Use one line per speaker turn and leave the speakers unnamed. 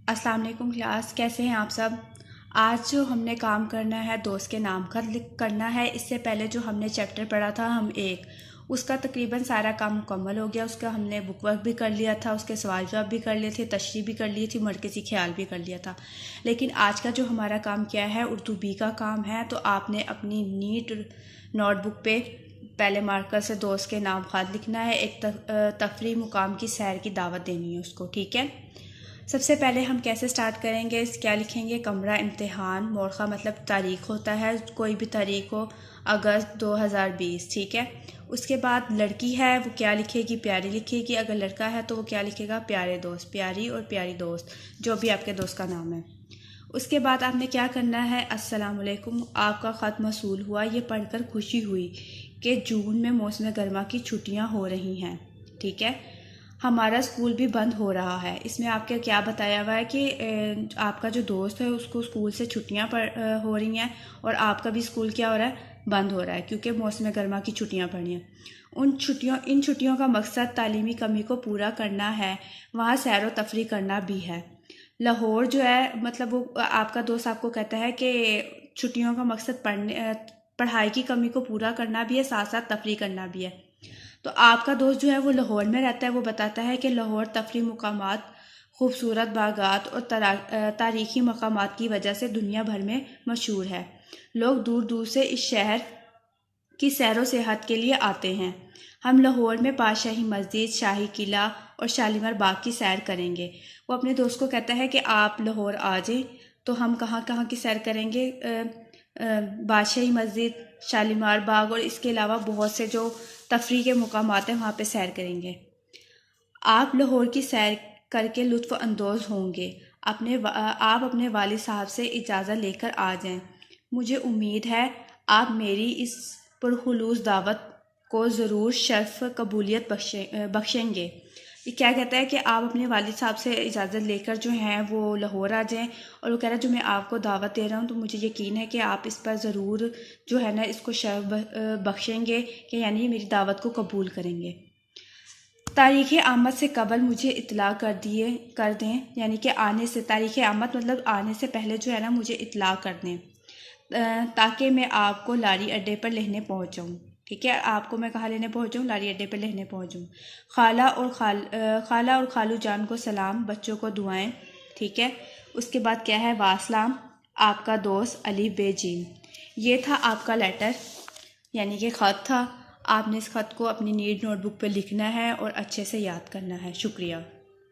अस्सलाम वालेकुम क्लास, कैसे हैं आप सब। आज जो हमने काम करना है दोस्त के नाम का करना है। इससे पहले जो हमने चैप्टर पढ़ा था उसका तकरीबन सारा काम मुकम्मल हो गया। उसका हमने बुक वर्क भी कर लिया था, उसके सवाल जवाब भी कर लिए थे, तशरीह भी कर ली थी, मरकज़ी ख्याल भी कर लिया था। लेकिन आज का जो हमारा काम क्या है, उर्दू बी का काम है। तो आपने अपनी नीट नोटबुक पे पहले मार्कर से दोस्त के नाम खाद लिखना है। एक तफरी मुकाम की सैर की दावत देनी है उसको, ठीक है। सबसे पहले हम कैसे स्टार्ट करेंगे, क्या लिखेंगे, कमरा इम्तिहान, मोरखा मतलब तारीख़ होता है, कोई भी तारीख़ हो, अगस्त 2020, ठीक है। उसके बाद लड़की है वो क्या लिखेगी, प्यारी लिखेगी। अगर लड़का है तो वो क्या लिखेगा, प्यारे दोस्त, प्यारी और प्यारी दोस्त, जो भी आपके दोस्त का नाम है। उसके बाद आपने क्या करना है, अस्सलाम वालेकुम, आपका ख़त मौसूल हुआ। ये पढ़कर खुशी हुई कि जून में मौसम गर्मा की छुट्टियां हो रही हैं, ठीक है। हमारा स्कूल भी बंद हो रहा है। इसमें आपके क्या बताया हुआ है कि आपका जो दोस्त है उसको स्कूल से छुट्टियां हो रही हैं और आपका भी स्कूल क्या हो रहा है, बंद हो रहा है, क्योंकि मौसम गर्मा की छुट्टियां पड़ रही हैं। इन छुट्टियों का मकसद तालीमी कमी को पूरा करना है, वहाँ सैर व तफरी करना भी है। लाहौर जो है, मतलब वो आपका दोस्त आपको कहता है कि छुट्टियों का मकसद पढ़ाई की कमी को पूरा करना भी है, साथ साथ तफरी करना भी है। तो आपका दोस्त जो है वो लाहौर में रहता है। वो बताता है कि लाहौर तफरी मुकामात, खूबसूरत बागात और तारीख़ी मकामात की वजह से दुनिया भर में मशहूर है। लोग दूर दूर से इस शहर की सैर व सेहत के लिए आते हैं। हम लाहौर में बादशाही मस्जिद, शाही किला और शालीमार बाग की सैर करेंगे। वो अपने दोस्त को कहता है कि आप लाहौर आ जाएं तो हम कहाँ कहाँ की सैर करेंगे, बादशाही मस्जिद, शालीमार बाग और इसके अलावा बहुत से जो तफरी के मुकामात हैं वहाँ पे सैर करेंगे। आप लाहौर की सैर करके लुत्फ़ अंदोज़ होंगे। आप अपने वालिद साहब से इजाज़त लेकर आ जाएं। मुझे उम्मीद है आप मेरी इस पुरखुलूस दावत को ज़रूर शर्फ कबूलियत बख्शेंगे। ये क्या कहता है कि आप अपने वालिद साहब से इजाज़त लेकर जो हैं वो लाहौर आ जाएं। और वो कह रहा है जो मैं आपको दावत दे रहा हूँ तो मुझे यकीन है कि आप इस पर ज़रूर जो है ना इसको शर्फ बख्शेंगे, कि यानी मेरी दावत को कबूल करेंगे। तारीख़ आमद से कबल मुझे इत्तला कर दें, यानी कि आने से, तारीख़ आमद मतलब आने से पहले जो है ना मुझे इत्तला कर दें, ताकि मैं आपको लारी अड्डे पर लेने पहुँच जाऊँ, ठीक है। आपको मैं कहाँ लेने पहुँच जाऊँ, लारी अड्डे पर लेने पहुँच जाऊँ। खाला और खालू जान को सलाम, बच्चों को दुआएं, ठीक है। उसके बाद क्या है, वासलाम, आपका दोस्त अली बेजीम। ये था आपका लेटर, यानी कि ख़त था। आपने इस ख़त को अपनी नीट नोटबुक पर लिखना है और अच्छे से याद करना है। शुक्रिया।